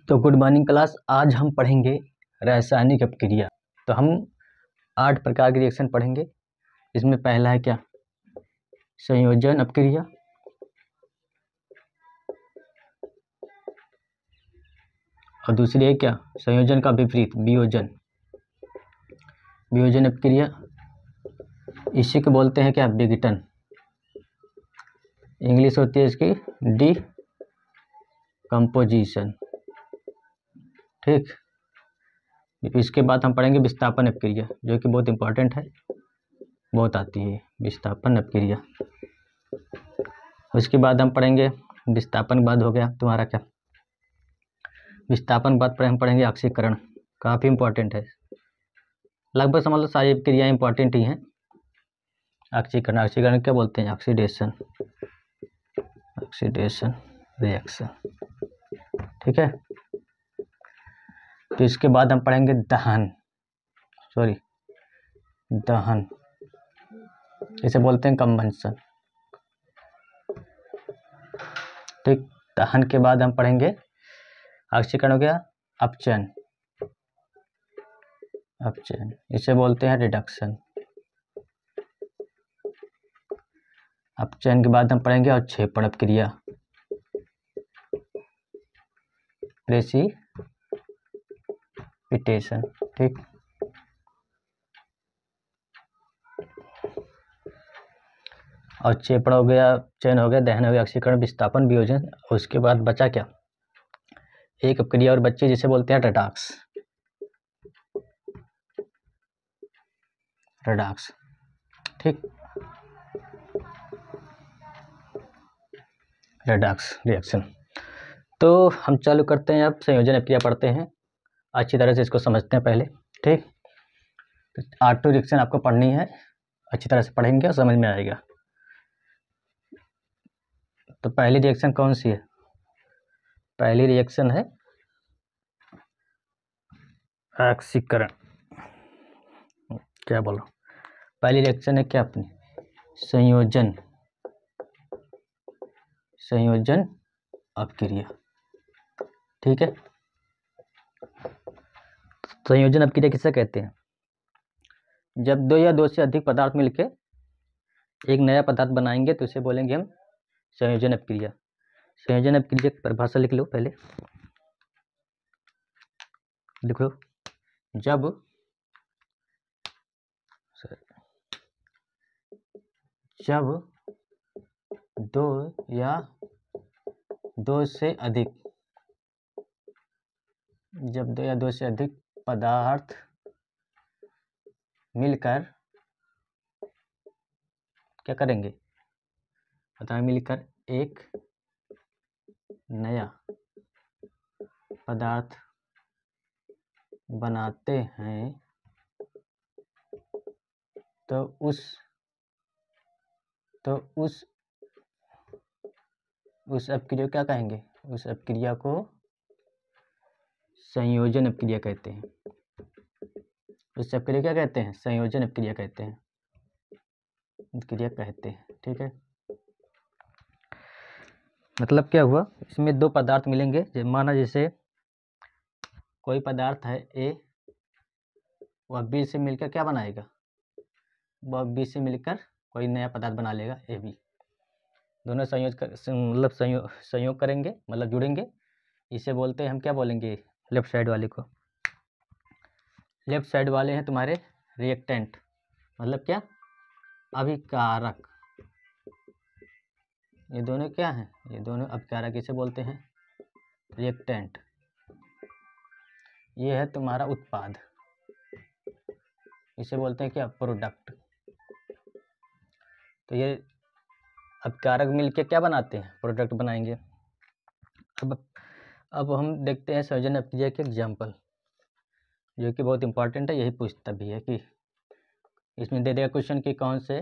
तो good morning class. आज हम पढ़ेंगे रासायनिक अपक्रिया। तो हम 8 प्रकार के रिएक्शन पढ़ेंगे। इसमें पहला है क्या, संयोजन अपक्रिया। और दूसरी है क्या, संयोजन का विपरीत वियोजन। वियोजन अपक्रिया इसी को बोलते हैं क्या, विघटन। इंग्लिश होती है इसकी डी कंपोजिशन। ठीक, इसके बाद हम पढ़ेंगे विस्थापन अपक्रिया, जो कि बहुत इंपॉर्टेंट है, बहुत आती है विस्थापन अपक्रिया। उसके बाद हम पढ़ेंगे विस्थापन के बाद हो गया तुम्हारा क्या, विस्थापन के बाद हम पढ़ेंगे ऑक्सीकरण। काफ़ी इंपॉर्टेंट है, लगभग समझ लो सारी क्रियाएं इंपॉर्टेंट ही हैं। ऑक्सीकरण, ऑक्सीकरण क्या बोलते हैं, ऑक्सीडेशन, ऑक्सीडेशन रिएक्शन। ठीक है, तो इसके बाद हम पढ़ेंगे दहन, दहन इसे बोलते हैं कंबंशन। ठीक, दहन के बाद हम पढ़ेंगे ऑक्सीकरण हो गया अपचयन, अपचयन इसे बोलते हैं रिडक्शन। अपचयन के बाद हम पढ़ेंगे अवक्षेपण अपक्रिया, प्रेसिपिटेशन। ठीक, अवक्षेपण हो गया, चयन हो गया, दहन हो गया, ऑक्सीकरण, विस्थापन, वियोजन। उसके बाद बचा क्या, एक अपक्रिया और बच्चे जिसे बोलते हैं रेडॉक्स। रेडॉक्स, ठीक, रेडॉक्स रिएक्शन। तो हम चालू करते हैं, अब संयोजन अपक्रिया पढ़ते हैं, अच्छी तरह से इसको समझते हैं पहले। ठीक, तो 8 रिएक्शन आपको पढ़नी है, अच्छी तरह से पढ़ेंगे और समझ में आएगा। तो पहली रिएक्शन कौन सी है, पहली रिएक्शन है ऑक्सीकरण। क्या बोलो, पहली रिएक्शन है क्या अपनी, संयोजन, संयोजन अपक्रिया। ठीक है, संयोजन अपक्रिया किसे कहते हैं, जब दो या दो से अधिक पदार्थ मिलकर एक नया पदार्थ बनाएंगे तो इसे बोलेंगे हम संयोजन अपक्रिया। संयोजन अपक्रिया की परिभाषा लिख लो पहले, लिख लो, जब दो या दो से अधिक, जब दो या दो से अधिक पदार्थ मिलकर क्या करेंगे, पदार्थ मिलकर एक नया पदार्थ बनाते हैं तो उस अपक्रिया को क्या कहेंगे, उस अपक्रिया को संयोजन अपक्रिया कहते हैं। उस अपक्रिया क्या कहते हैं, संयोजन अपक्रिया कहते हैं, अपक्रिया कहते हैं। ठीक है, मतलब क्या हुआ, इसमें दो पदार्थ मिलेंगे, माना जैसे कोई पदार्थ है ए, वह बी से मिलकर क्या बनाएगा, वह बी से मिलकर कोई नया पदार्थ बना लेगा ए बी। दोनों मतलब संयोग करेंगे, मतलब जुड़ेंगे, इसे बोलते हैं हम क्या बोलेंगे, लेफ्ट साइड वाले को, लेफ्ट साइड वाले हैं तुम्हारे रिएक्टेंट, मतलब क्या, अभिकारक। ये दोनों क्या हैं, ये दोनों अभिकारक, इसे बोलते हैं रिएक्टेंट। ये है तुम्हारा उत्पाद, इसे बोलते हैं क्या, प्रोडक्ट। तो ये अभिकारक मिलके क्या बनाते हैं, प्रोडक्ट बनाएंगे। अब हम देखते हैं संयोजन अपक्रिया के एग्जाम्पल, जो कि बहुत इंपॉर्टेंट है, यही पूछता भी है कि इसमें दे देगा क्वेश्चन कि कौन से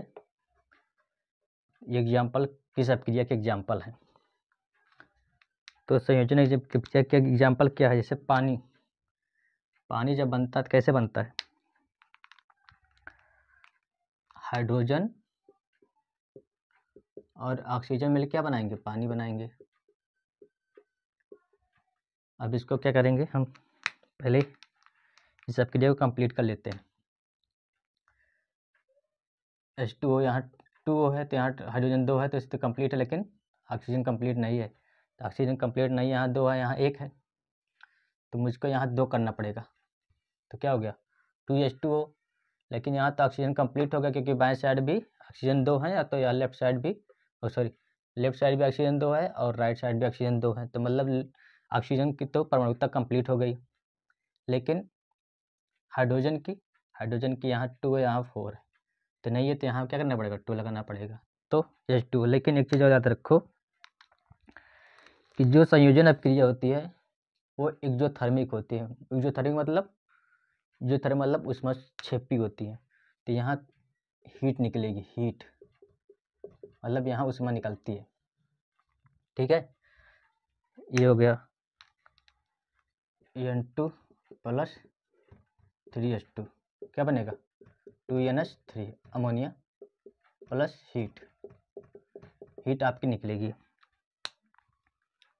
एग्जाम्पल किस अपक्रिया के एग्जाम्पल हैं। तो संयोजन अपक्रिया के एग्जाम्पल क्या है, जैसे पानी, पानी जब बनता है तो कैसे बनता है, हाइड्रोजन और ऑक्सीजन मिलकर क्या बनाएंगे, पानी बनाएंगे। अब इसको क्या करेंगे हम, पहले इस अपक्रिया को कंप्लीट कर लेते हैं। H2O यहाँ 2O है, तो यहाँ हाइड्रोजन 2 है, तो इससे कंप्लीट है, लेकिन ऑक्सीजन कंप्लीट नहीं है। तो ऑक्सीजन कंप्लीट नहीं है, यहाँ 2 है, यहाँ 1 है, तो मुझको यहाँ 2 करना पड़ेगा। तो क्या हो गया 2H2O। लेकिन यहाँ तो ऑक्सीजन कंप्लीट हो गया, क्योंकि बाएं साइड भी ऑक्सीजन 2 है, या तो या लेफ्ट साइड भी, लेफ्ट साइड भी ऑक्सीजन 2 है और राइट साइड भी ऑक्सीजन 2 है, तो मतलब ऑक्सीजन की तो परमाणुकता कंप्लीट हो गई। लेकिन हाइड्रोजन की यहाँ 2 है, यहाँ 4 है, तो नहीं है, तो यहाँ क्या करना पड़ेगा 2 लगाना पड़ेगा, तो H2O। लेकिन एक चीज़ और याद रखो कि जो संयोजन अपक्रिया होती है वो एक्जोथर्मिक होती है। एक्जोथर्मिक मतलब उसमें क्षेपी होती है, तो यहाँ हीट निकलेगी, हीट मतलब यहाँ उसमें निकलती है। ठीक है, ये हो गया N2 प्लस 3H2, क्या बनेगा 2NH3, अमोनिया प्लस हीट आपकी निकलेगी।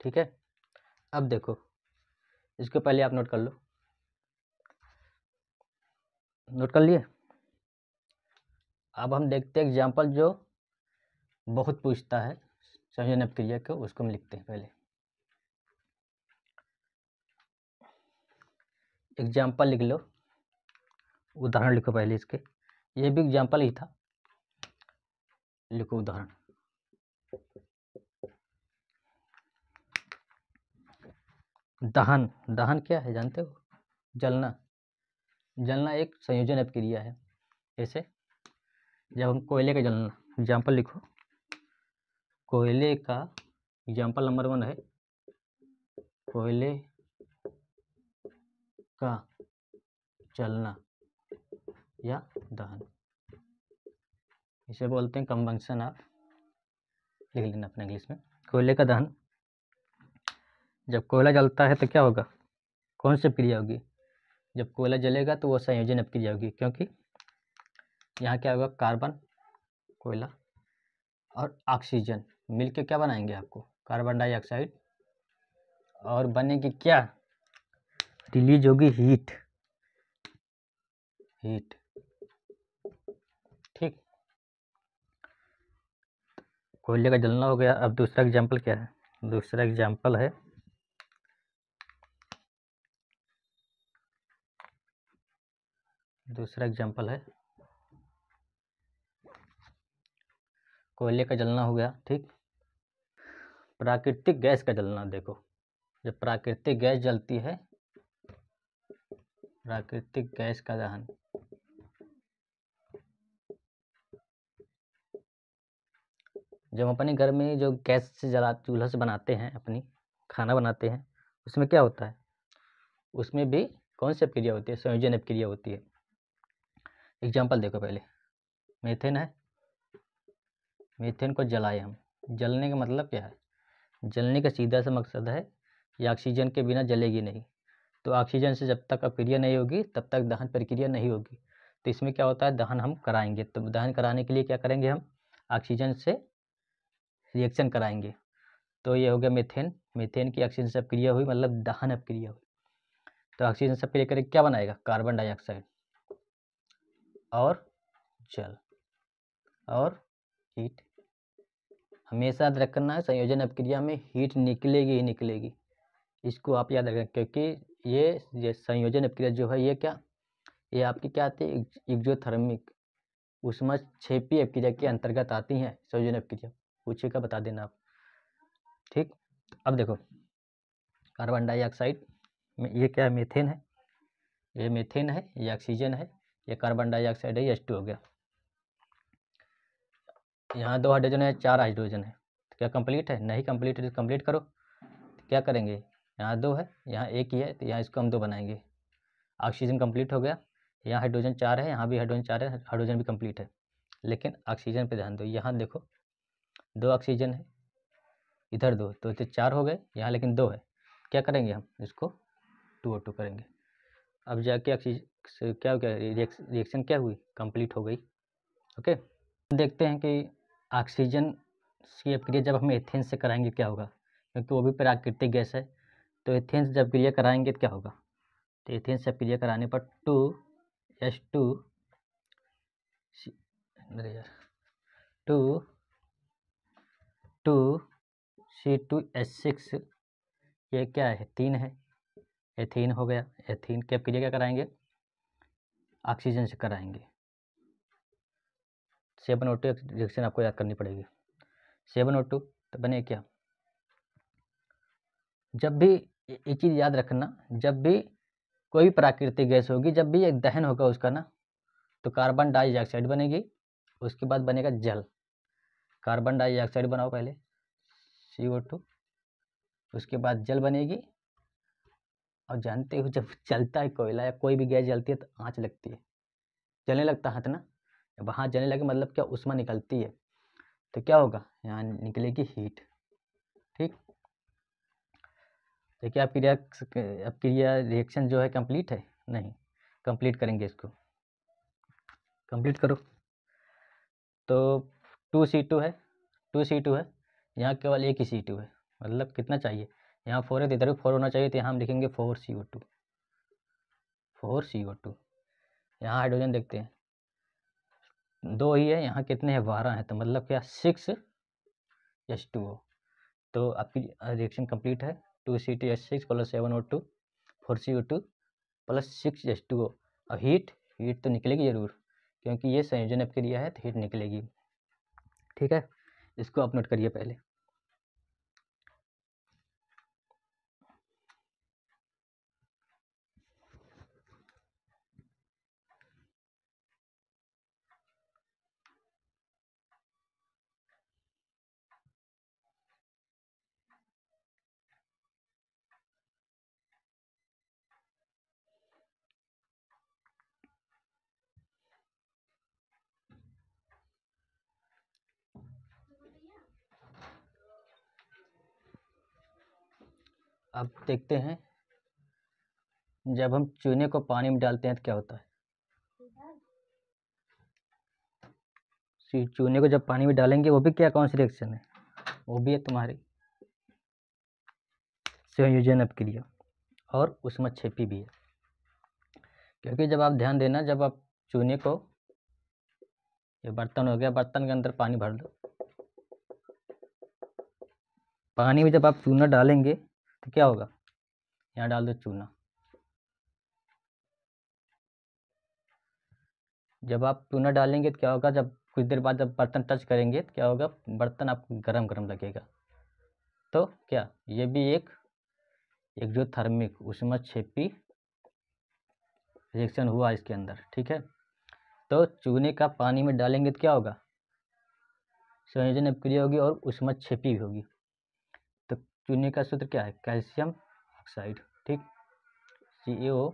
ठीक है, अब देखो इसको पहले आप नोट कर लो, नोट कर लिए। अब हम देखते हैं एग्जाम्पल जो बहुत पूछता है संयोजन अपक्रिया को, उसको हम लिखते हैं। पहले एग्जाम्पल लिख लो, उदाहरण लिखो पहले इसके, ये भी एग्जाम्पल ही था, लिखो उदाहरण। दहन क्या है जानते हो, जलना एक संयोजन अपक्रिया है। जैसे जब हम कोयले का जलना, एग्जाम्पल लिखो, कोयले का एग्जाम्पल नंबर 1 है, कोयले का जलना या दहन, इसे बोलते हैं कंबंशन ऑफ, लिख लेना अपने इंग्लिश में। कोयले का दहन, जब कोयला जलता है तो क्या होगा, कौन सी क्रिया होगी, जब कोयला जलेगा तो वो संयोजन अपक्रिया होगी, क्योंकि यहाँ क्या होगा कार्बन, कोयला और ऑक्सीजन मिलके क्या बनाएंगे आपको, कार्बन डाइऑक्साइड, और बनेगी क्या, रिलीज होगी हीट। ठीक, कोयले का जलना हो गया। अब दूसरा एग्जाम्पल क्या है, दूसरा एग्जाम्पल है कोयले का जलना हो गया। ठीक, प्राकृतिक गैस का जलना, देखो जब प्राकृतिक गैस जलती है, प्राकृतिक गैस का दहन, जब अपने घर में जो गैस से चूल्हा से बनाते हैं, अपनी खाना बनाते हैं, उसमें क्या होता है, उसमें भी कौन सी अपक्रिया होती है, संयोजन अपक्रिया होती है। एग्जाम्पल देखो पहले, मीथेन है, मीथेन को जलाए हम, जलने का मतलब क्या है, जलने का सीधा सा मकसद है ये ऑक्सीजन के बिना जलेगी नहीं, तो ऑक्सीजन से जब तक अपक्रिया नहीं होगी तब तक दहन प्रक्रिया नहीं होगी। तो इसमें क्या होता है, दहन हम कराएंगे, तो दहन कराने के लिए क्या करेंगे, हम ऑक्सीजन से रिएक्शन कराएंगे। तो ये हो गया मीथेन की ऑक्सीजन से अपक्रिया हुई, मतलब दहन अपक्रिया हुई। तो ऑक्सीजन से अपक्रिया करके क्या बनाएगा, कार्बन डाइऑक्साइड और जल और हीट। हमेशा याद रखना है संयोजन अपक्रिया में हीट निकलेगी ही निकलेगी, इसको आप याद रखें, क्योंकि ये संयोजन अपक्रिया जो है, ये आपकी क्या आती है, एक्जोथर्मिक ऊष्मक्षेपी अपक्रिया के अंतर्गत आती हैं संयोजन अपक्रिया, पूछेगा बता देना आप। ठीक, अब देखो कार्बन डाइऑक्साइड में ये क्या है, मीथेन है, ये मीथेन है, ये ऑक्सीजन है, ये कार्बन डाइऑक्साइड है, ये H2 हो गया। यहाँ 2 हाइड्रोजन है, 4 हाइड्रोजन है, तो क्या कंप्लीट है, नहीं कंप्लीट है, कंप्लीट करो। तो क्या करेंगे, यहाँ 2 है, यहाँ 1 ही है, तो यहाँ इसको हम 2 बनाएंगे, ऑक्सीजन कंप्लीट हो गया। यहाँ हाइड्रोजन 4 है, यहाँ भी हाइड्रोजन 4 है, हाइड्रोजन भी कंप्लीट है। लेकिन ऑक्सीजन पे ध्यान दो, यहाँ देखो 2 ऑक्सीजन है, इधर 2, तो 4 हो गए यहाँ, लेकिन 2 है, क्या करेंगे हम इसको 2O2 करेंगे। अब जाके ऑक्सीजन क्या हो गया, रिएक्शन क्या हुई, कंप्लीट हो गई। ओके, देखते हैं कि ऑक्सीजन की अपक्रिया जब हम एथेन से कराएंगे क्या होगा, क्योंकि वो भी प्राकृतिक गैस है, तो एथेन से जब क्रिया कराएंगे तो क्या होगा, तो एथेन से क्रिया कराने पर 2H2 अरे यार 2C2H6 ये क्या है, 3 है, एथीन हो गया। एथीन की क्रिया क्या कराएंगे, ऑक्सीजन से कराएंगे। 7O2 रिएक्शन आपको याद करनी पड़ेगी। 7O2 तो बने क्या, जब भी ये चीज़ याद रखना, जब भी कोई प्राकृतिक गैस होगी, जब भी एक दहन होगा उसका ना, तो कार्बन डाइऑक्साइड बनेगी, उसके बाद बनेगा जल। कार्बन डाइऑक्साइड बनाओ पहले CO2, उसके बाद जल बनेगी। और जानते हो जब जलता है कोयला या कोई भी गैस जलती है तो आँच लगती है, जलने लगता है ना, जब हाथ जलने लगे मतलब क्या, उष्मा निकलती है, तो क्या होगा, यहाँ निकलेगी हीट। ठीक, तो क्या अब क्रिया रिएक्शन जो है कंप्लीट है, नहीं, कंप्लीट करेंगे इसको, कंप्लीट करो। तो 2C2 है, 2C2 है, यहाँ केवल एक ही C2 है, मतलब कितना चाहिए, यहाँ 4 है तो इधर भी 4 होना चाहिए, तो यहाँ हम लिखेंगे 4CO2, 4CO2। यहाँ हाइड्रोजन देखते हैं 2 ही है, यहाँ कितने हैं, 12 हैं, तो मतलब क्या 6H2O। तो आपकी रिएक्शन कंप्लीट है, 2C2H6 plus 7O2 4CO2 plus 6H2O। अब हीट तो निकलेगी ज़रूर, क्योंकि ये संयोजन अपक्रिया है तो हीट निकलेगी। ठीक है, इसको आप नोट करिए पहले। अब देखते हैं, जब हम चूने को पानी में डालते हैं तो क्या होता है, चूने को जब पानी में डालेंगे वो भी क्या, कौन सी रिएक्शन है, वो भी है तुम्हारी संयोजन अपक्रिया और ऊष्मक्षेपी भी है। क्योंकि जब आप ध्यान देना, जब आप चूने को, ये बर्तन हो गया, बर्तन के अंदर पानी भर दो, पानी में जब आप चूना डालेंगे तो क्या होगा, यहाँ डाल दो चूना, जब आप चूना डालेंगे तो क्या होगा, जब कुछ देर बाद जब बर्तन टच करेंगे तो क्या होगा, बर्तन आपको गरम गरम लगेगा। तो क्या ये भी एक एक्ज़ोथर्मिक ऊष्मक्षेपी रिएक्शन हुआ इसके अंदर। ठीक है, तो चूने का पानी में डालेंगे तो क्या होगा, संयोजन अपक्रिया होगी और ऊष्मक्षेपी भी होगी। तो चूने का सूत्र क्या है, कैल्शियम ऑक्साइड। ठीक, CaO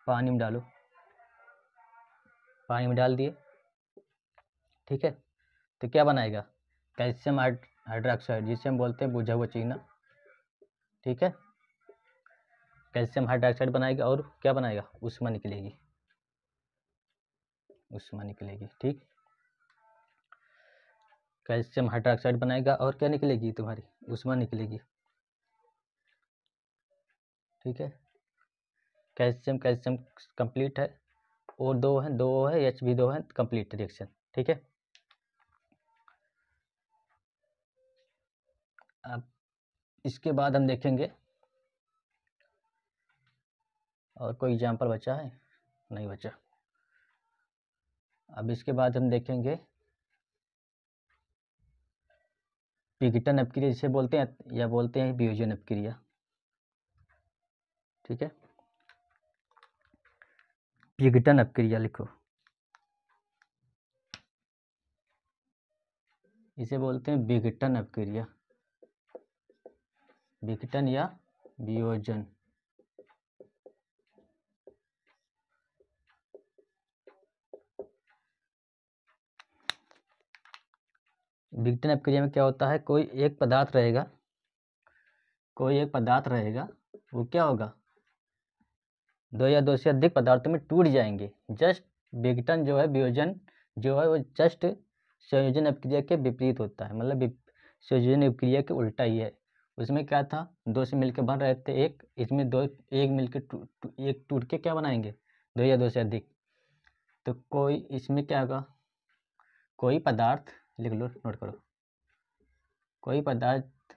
पानी में डालो, पानी में डाल दिए, ठीक है, तो क्या बनाएगा, कैल्शियम हाइड्रोक्साइड, जिसे हम बोलते हैं बुझा हुआ चूना। ठीक है, कैल्शियम हाइड्रोक्साइड बनाएगा और क्या बनाएगा, ऊष्मा निकलेगी, ऊष्मा निकलेगी। ठीक, कैल्शियम हाइड्रोक्साइड बनाएगा और क्या निकलेगी, तुम्हारी ऊष्मा निकलेगी। ठीक है, कैल्शियम कंप्लीट है, और दो है H भी 2 है, कंप्लीट रिएक्शन। ठीक है, अब इसके बाद हम देखेंगे, और कोई एग्जाम्पल बचा है, नहीं बचा। अब इसके बाद हम देखेंगे विघटन अपक्रिया जिसे बोलते हैं, या बोलते हैं वियोजन अपक्रिया। ठीक है, विघटन अपक्रिया लिखो, इसे बोलते हैं विघटन अपक्रिया, विघटन या वियोजन। विघटन अपक्रिया में क्या होता है, कोई एक पदार्थ रहेगा, वो क्या होगा, दो या दो से अधिक पदार्थों में टूट जाएंगे। जस्ट विघटन जो है, वियोजन जो है, वो जस्ट संयोजन अपक्रिया के विपरीत होता है, मतलब संयोजन अपक्रिया के उल्टा ही है। उसमें क्या था, दो से मिलकर बन रहे थे एक, इसमें दो एक मिलकर एक टूट के क्या बनाएंगे, दो या दो से अधिक। तो कोई इसमें क्या होगा, कोई पदार्थ, लिख लो नोट करो, कोई पदार्थ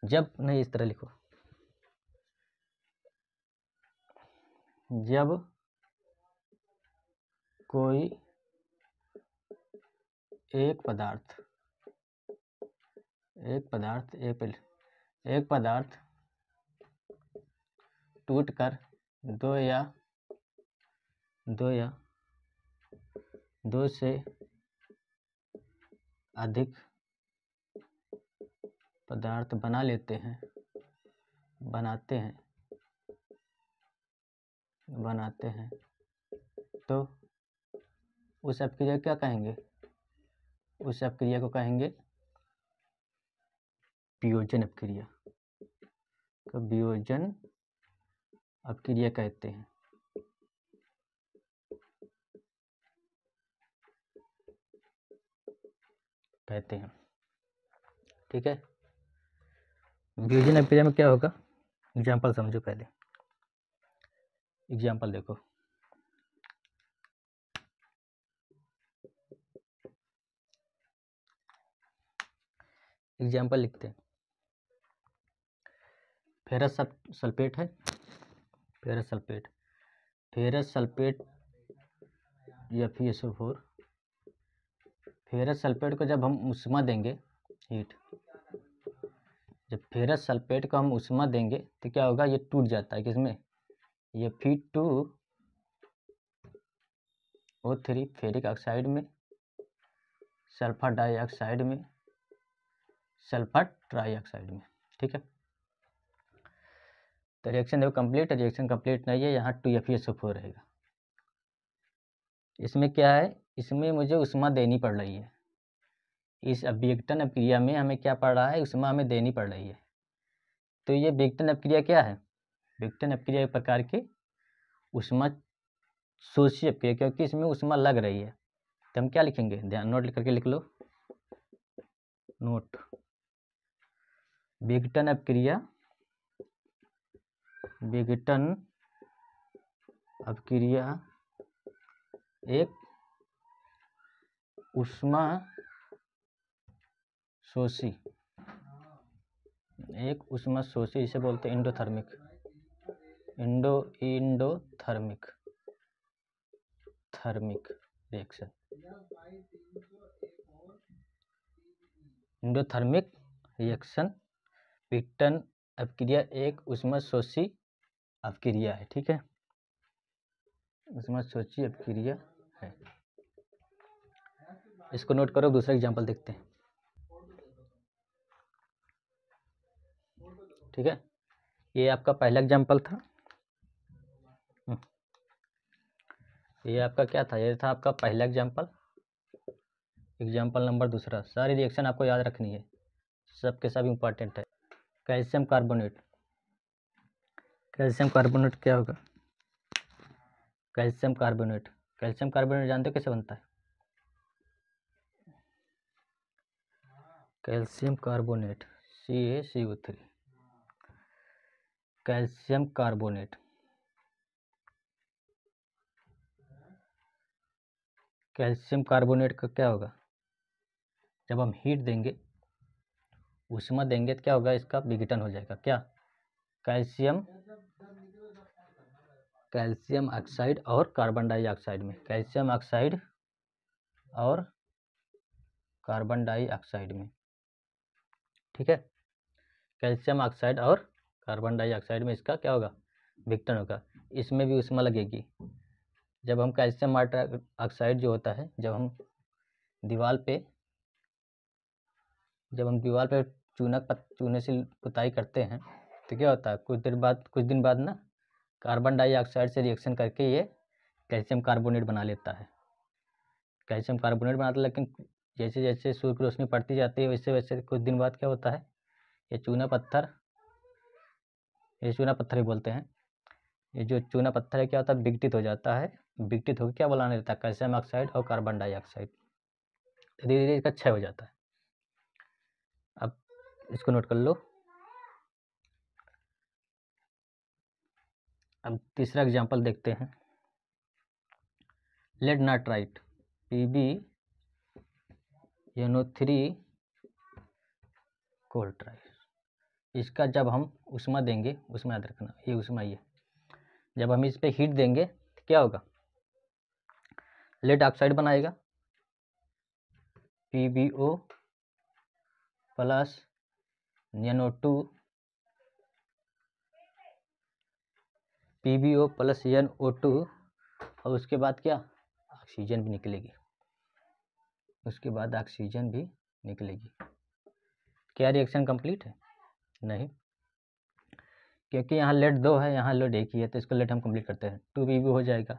जब, नहीं इस तरह लिखो, जब कोई एक पदार्थ टूट कर दो या दो से अधिक पदार्थ बनाते हैं तो उस अपक्रिया क्या कहेंगे, उस अपक्रिया को कहेंगे वियोजन अपक्रिया, तो वियोजन अपक्रिया कहते हैं। ठीक है, वियोजन अपक्रिया में क्या होगा, एग्जाम्पल समझो, पहले एग्जाम्पल देखो, एग्जाम्पल लिखते हैं, फेरस सल्फेट है, फेरस सल्फेट या FeSO4, फेरस सल्फेट को जब हम उष्मा देंगे, हीट, जब फेरस सल्फेट को हम उष्मा देंगे तो क्या होगा, ये टूट जाता है किसमें, ये Fe2O3 फेरिक ऑक्साइड में, सल्फर डाइऑक्साइड में, सल्फर ट्राइऑक्साइड में। ठीक है, तो रिएक्शन देखो कंप्लीट, रिएक्शन कंप्लीट नहीं है, यहाँ 2FeSO4 रहेगा। इसमें क्या है, इसमें मुझे उष्मा देनी पड़ रही है, इस विघटन अपक्रिया में हमें क्या पड़ रहा है, उष्मा हमें देनी पड़ रही है। तो ये विघटन अपक्रिया क्या है, विघटन अपक्रिया एक प्रकार की उष्मा शोषी अपक्रिया, क्योंकि इसमें उष्मा लग रही है। तो हम क्या लिखेंगे, ध्यान नोट करके लिख लो, नोट, विघटन अपक्रिया एक उष्मा शोषी, इसे बोलते हैं इंडोथर्मिक रिएक्शन, इंडोथर्मिक रिएक्शन, विघटन अपक्रिया एक उष्मा शोषी अपक्रिया है। ठीक है, उष्मा शोषी अपक्रिया है, इसको नोट करो। दूसरा एग्जांपल देखते हैं। ठीक है, ये आपका पहला एग्जांपल था, ये आपका क्या था, ये था आपका पहला एग्जांपल। एग्जांपल नंबर दूसरा, सारी रिएक्शन आपको याद रखनी है, सबके सब इम्पॉर्टेंट है। कैल्शियम कार्बोनेट क्या होगा, कैल्शियम कार्बोनेट जानते हो कैसे बनता है, calcium carbonate CaCO3, calcium carbonate का क्या होगा, जब हम हीट देंगे, उष्मा देंगे तो क्या होगा, इसका विघटन हो जाएगा, क्या, कैल्शियम ऑक्साइड और कार्बन डाइऑक्साइड में, कैल्शियम ऑक्साइड और कार्बन डाइऑक्साइड में। ठीक है, कैल्शियम ऑक्साइड और कार्बन डाइऑक्साइड में इसका क्या होगा, विघटन होगा। इसमें भी उष्मा लगेगी। जब हम कैल्शियम ऑक्साइड जो होता है, जब हम दीवार पे चूने से पुताई करते हैं तो क्या होता है, कुछ दिन बाद ना कार्बन डाइऑक्साइड से रिएक्शन करके ये कैल्शियम कार्बोनेट बना लेता है, लेकिन जैसे जैसे सूर्य की रोशनी पड़ती जाती है वैसे वैसे कुछ दिन बाद क्या होता है, ये चूना पत्थर ही बोलते हैं, ये जो चूना पत्थर है क्या होता है, विघटित हो जाता है, विघटित होकर क्या बनाने लगता है, कैल्शियम ऑक्साइड और कार्बन डाइऑक्साइड, धीरे धीरे इसका क्षय हो जाता है। अब इसको नोट कर लो। अब तीसरा एग्जांपल देखते हैं। Lead nitrite PbNO3 cold tried. इसका जब हम उष्मा देंगे, उष्मा याद रखना, ये उष्मा ही है, जब हम इस पे हीट देंगे तो क्या होगा, लेड ऑक्साइड बनाएगा PbO plus NO2 PbO plus NO2 और उसके बाद क्या, ऑक्सीजन भी निकलेगी, उसके बाद ऑक्सीजन भी निकलेगी। क्या रिएक्शन कंप्लीट है? नहीं, क्योंकि यहाँ लेड 2 है, यहाँ लेड 1 ही है, तो इसको लेड हम कंप्लीट करते हैं। 2Pb हो जाएगा।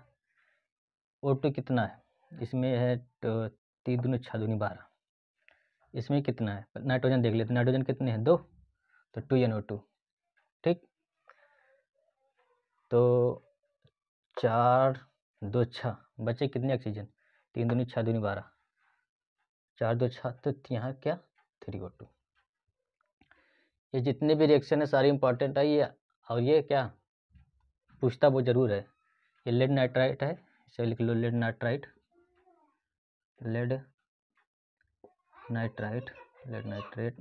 O2 कितना है, इसमें है तो 3 दूनी 6 दूनी 12, इसमें कितना है, नाइट्रोजन देख लेते, नाइट्रोजन कितने हैं, 2, तो 2NO2, ठीक। तो 4 2 6 बचे कितने ऑक्सीजन, 3 दूनी 6 दूनी 12, 4 2 6, तो यहाँ क्या 3O2। ये जितने भी रिएक्शन है सारी इंपॉर्टेंट है ये, और ये क्या पूछता वो जरूर है। ये लेड नाइट्राइट है, इसे लिख लो lead nitrite, lead nitrite, lead nitrate,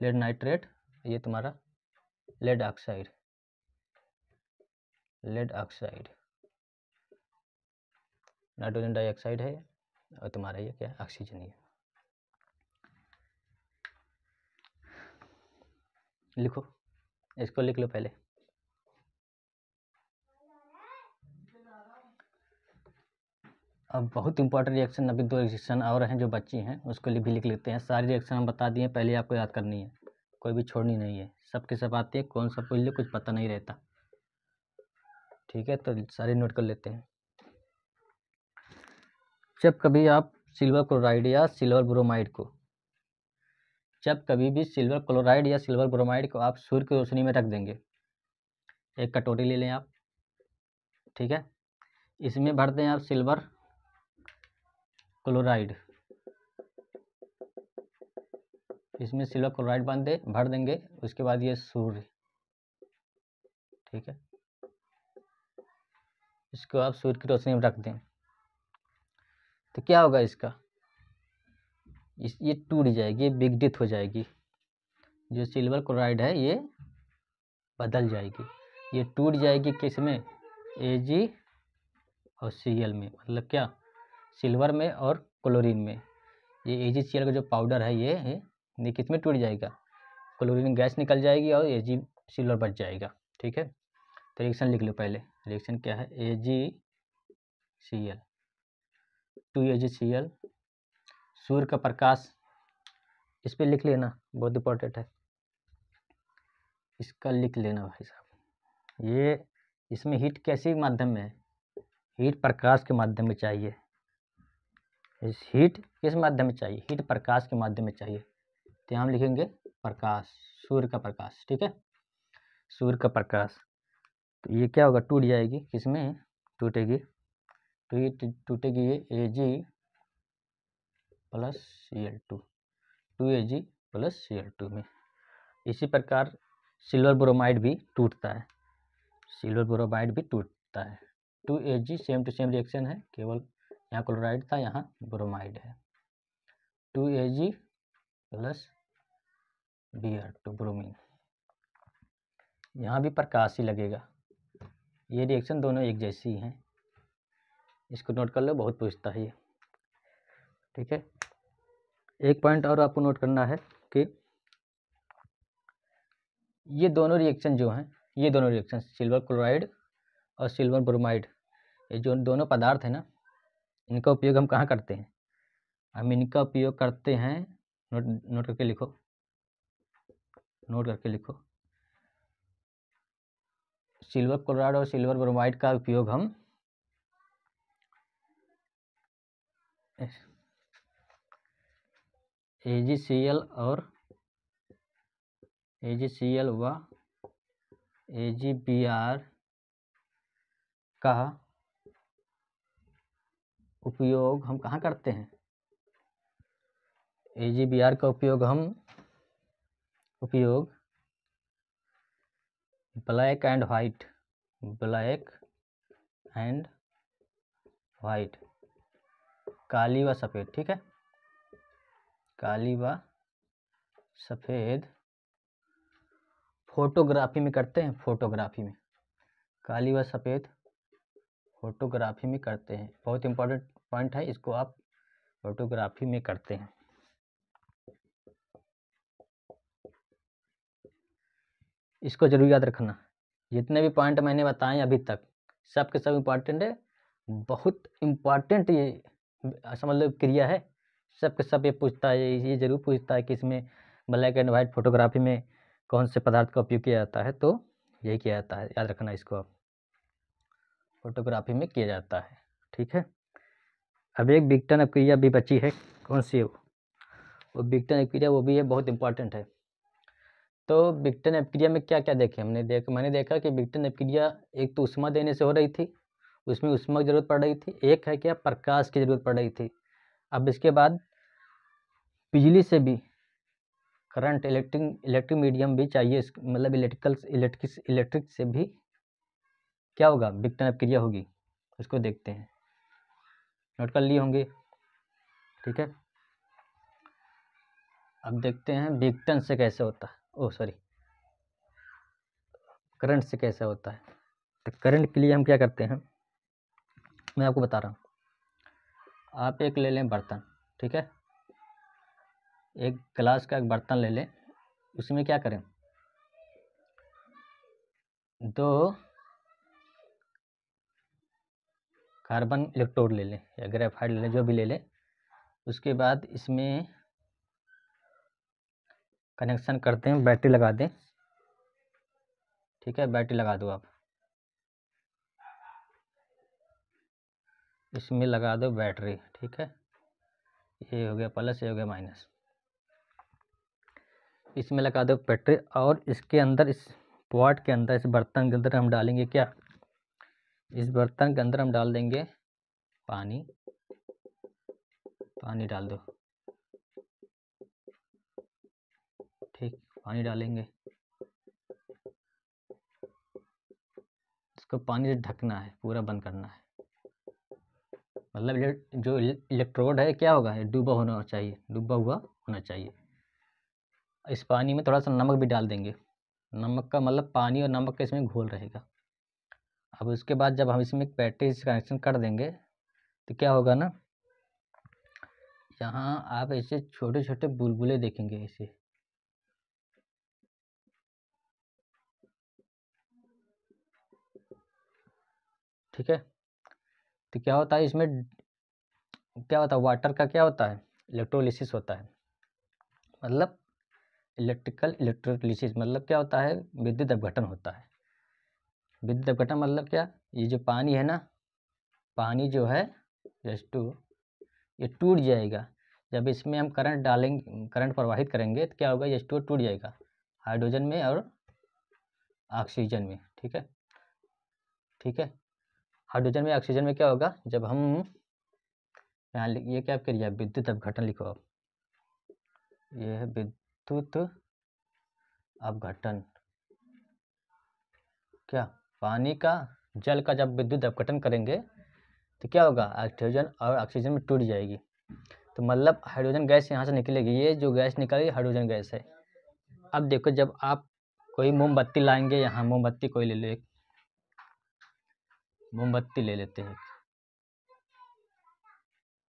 lead nitrate, ये तुम्हारा lead oxide, lead oxide, nitrogen dioxide है, और तुम्हारा ये क्या ऑक्सीजन है। लिखो, इसको लिख लो पहले। अब बहुत इंपॉर्टेंट रिएक्शन, अभी 2 रिएक्शन और हैं जो बच्ची हैं, उसको भी लिख लेते हैं। सारी रिएक्शन हम बता दिए, पहले आपको याद करनी है, कोई भी छोड़नी नहीं है, सबके सब आती है, कौन सा पूछ ले कुछ पता नहीं रहता, ठीक है। तो सारे नोट कर लेते हैं। जब कभी आप सिल्वर क्लोराइड या सिल्वर ब्रोमाइड को, जब कभी भी सिल्वर क्लोराइड या सिल्वर ब्रोमाइड को आप सूर्य की रोशनी में रख देंगे, एक कटोरी ले लें आप, ठीक है, इसमें भर दें आप सिल्वर क्लोराइड, इसमें सिल्वर क्लोराइड भर देंगे, उसके बाद ये सूर्य, ठीक है, इसको आप सूर्य की रोशनी में रख दें, तो क्या होगा इसका, ये टूट जाएगी, ये विघटित हो जाएगी, जो सिल्वर क्लोराइड है ये बदल जाएगी, ये टूट जाएगी किस में, Ag और Cl में, मतलब क्या सिल्वर में और क्लोरीन में। ये AgCl का जो पाउडर है ये किस में टूट जाएगा, क्लोरीन गैस निकल जाएगी और Ag सिल्वर बच जाएगा, ठीक है। तो रिएक्शन लिख लो पहले, रिएक्शन क्या है, AgCl 2AgCl, सूर्य का प्रकाश, इस पर लिख लेना, बहुत इंपॉर्टेंट है, इसका लिख लेना भाई साहब। ये इसमें हीट कैसे माध्यम में है, हीट प्रकाश के माध्यम में चाहिए, इस हीट किस माध्यम में चाहिए, हीट प्रकाश के माध्यम में चाहिए, तो हम लिखेंगे प्रकाश, सूर्य का प्रकाश, ठीक है, सूर्य का प्रकाश। तो ये क्या होगा, टूट जाएगी, किसमें टूटेगी, तो ये टूटेगी ये Ag plus Cl2, 2Ag plus Cl2 में। इसी प्रकार सिल्वर ब्रोमाइड भी टूटता है, सिल्वर ब्रोमाइड भी टूटता है, 2Ag same to same reaction है, केवल यहाँ क्लोराइड था, यहाँ ब्रोमाइड है, 2Ag प्लस Br2 ब्रोमीन, यहाँ भी प्रकाश ही लगेगा, ये रिएक्शन दोनों एक जैसी हैं, इसको नोट कर लो, बहुत पूछता है ये, ठीक है। एक पॉइंट और आपको नोट करना है कि ये दोनों रिएक्शन जो हैं, ये दोनों रिएक्शन सिल्वर क्लोराइड और सिल्वर ब्रोमाइड, ये जो दोनों पदार्थ है ना, इनका उपयोग हम कहाँ करते हैं, हम इनका उपयोग करते हैं, नोट करके लिखो, नोट करके लिखो, सिल्वर क्लोराइड और सिल्वर ब्रोमाइड का उपयोग हम AgCl और AgCl व AgBr का उपयोग हम कहाँ करते हैं, AgBr का उपयोग हम उपयोग black and white, black and white, काली व सफ़ेद, ठीक है, काली व सफ़ेद फोटोग्राफी में करते हैं, फोटोग्राफी में, काली व सफ़ेद फोटोग्राफी में करते हैं। बहुत इंपॉर्टेंट पॉइंट है, इसको आप फोटोग्राफी में करते हैं। इसको जरूर याद रखना। जितने भी पॉइंट मैंने बताए अभी तक सब के सब इम्पॉर्टेंट है, बहुत इम्पॉर्टेंट ये समझ लो क्रिया है, सब के सब ये पूछता है, ये जरूर पूछता है कि इसमें ब्लैक एंड वाइट फोटोग्राफी में कौन से पदार्थ का उपयोग किया जाता है, तो यही किया जाता है, याद रखना इसको आप, फोटोग्राफी में किया जाता है, ठीक है। अब एक विघटन क्रिया भी बची है, कौन सी है वो विघटन क्रिया, वो भी है बहुत इंपॉर्टेंट है। तो विघटन अपक्रिया में क्या क्या देखे मैंने देखा कि विघटन अपक्रिया एक तो ऊष्मा देने से हो रही थी, उसमें ऊष्मा की जरूरत पड़ रही थी, एक है क्या प्रकाश की जरूरत पड़ रही थी। अब इसके बाद बिजली से भी करंट, इलेक्ट्रिक मीडियम भी चाहिए, मतलब इलेक्ट्रिक से भी क्या होगा, विघटन अपक्रिया होगी, उसको देखते हैं, नोट कर लिए होंगे, ठीक है। अब देखते हैं विघटन से कैसे होता है, करंट से कैसे होता है। तो करंट के लिए हम क्या करते हैं, मैं आपको बता रहा हूँ। आप एक ले लें बर्तन, ठीक है, एक गिलास का एक बर्तन ले लें, उसमें क्या करें, 2 कार्बन इलेक्ट्रोड ले लें या ग्रेफाइट ले लें, जो भी ले लें। उसके बाद इसमें कनेक्शन करते हैं, बैटरी लगा दें, ठीक है, बैटरी लगा दो आप, इसमें लगा दो बैटरी, ठीक है, ये हो गया प्लस, ये हो गया माइनस, इसमें लगा दो बैटरी, और इसके अंदर, इस पॉट के अंदर, इस बर्तन के अंदर हम डालेंगे क्या, इस बर्तन के अंदर हम डाल देंगे पानी, पानी डाल दो, ठीक, पानी डालेंगे, इसको पानी से ढकना है, पूरा बंद करना है, मतलब जो इलेक्ट्रोड है क्या होगा, ये डूबा होना चाहिए, डूबा हुआ होना चाहिए। इस पानी में थोड़ा सा नमक भी डाल देंगे, नमक का मतलब पानी और नमक का इसमें घोल रहेगा। अब उसके बाद जब हम इसमें बैटरी से कनेक्शन कर देंगे तो क्या होगा ना, यहाँ आप ऐसे छोटे छोटे बुलबुले देखेंगे ऐसे, ठीक है। तो क्या होता है इसमें, क्या होता है, वाटर का क्या होता है, इलेक्ट्रोलिसिस होता है, मतलब इलेक्ट्रोलिसिस मतलब क्या होता है, विद्युत अपघटन होता है। विद्युत अपघटन मतलब क्या, ये जो पानी है ना, पानी जो है ये टूट जाएगा, जब इसमें हम करंट डालेंगे, करंट प्रवाहित करेंगे तो क्या होगा, ये टूट जाएगा हाइड्रोजन में और ऑक्सीजन में, ठीक है, ठीक है। हाइड्रोजन में ऑक्सीजन में क्या होगा, जब हम यहाँ ये क्या करिए, विद्युत अपघटन लिखो आप, ये है विद्युत अपघटन, क्या, पानी का, जल का जब विद्युत अपघटन करेंगे तो क्या होगा, हाइड्रोजन और ऑक्सीजन में टूट जाएगी, तो मतलब हाइड्रोजन गैस यहाँ से निकलेगी, ये जो गैस निकलेगी हाइड्रोजन गैस है। अब देखो, जब आप कोई मोमबत्ती लाएंगे, यहाँ मोमबत्ती कोई ले लो, एक मोमबत्ती ले लेते हैं,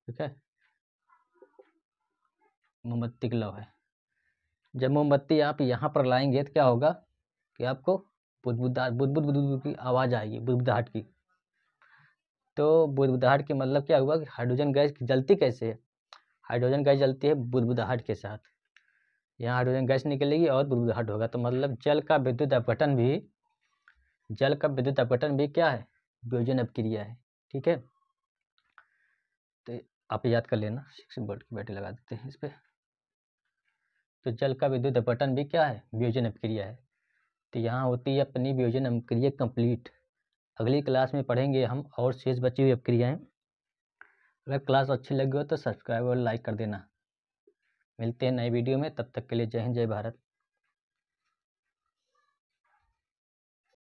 ठीक है, मोमबत्ती का लौ है, जब मोमबत्ती आप यहाँ पर लाएंगे तो क्या होगा कि आपको बुदबुदाहट बुदबुद की आवाज़ आएगी, बुदबुदाहट की। तो बुदबुदाहट की मतलब क्या हुआ कि हाइड्रोजन गैस जलती कैसे है, हाइड्रोजन गैस जलती है बुदबुदाहट के साथ, यहाँ हाइड्रोजन गैस निकलेगी और बुदबुदाहट होगा, तो मतलब जल का विद्युत अपघटन भी क्या है, वियोजन अपक्रिया है, ठीक है। तो आप याद कर लेना, 6 वोल्ट की बैटरी लगा देते हैं इस पर। तो जल का विद्युत अपघटन भी क्या है, वियोजन अपक्रिया है। तो यहाँ होती है अपनी वियोजन अपक्रिया कंप्लीट। अगली क्लास में पढ़ेंगे हम और शेष बची हुई अपक्रियाएँ। अगर क्लास अच्छी लगी हो तो सब्सक्राइब और लाइक कर देना। मिलते हैं नए वीडियो में, तब तक के लिए जय हिंद, जय भारत।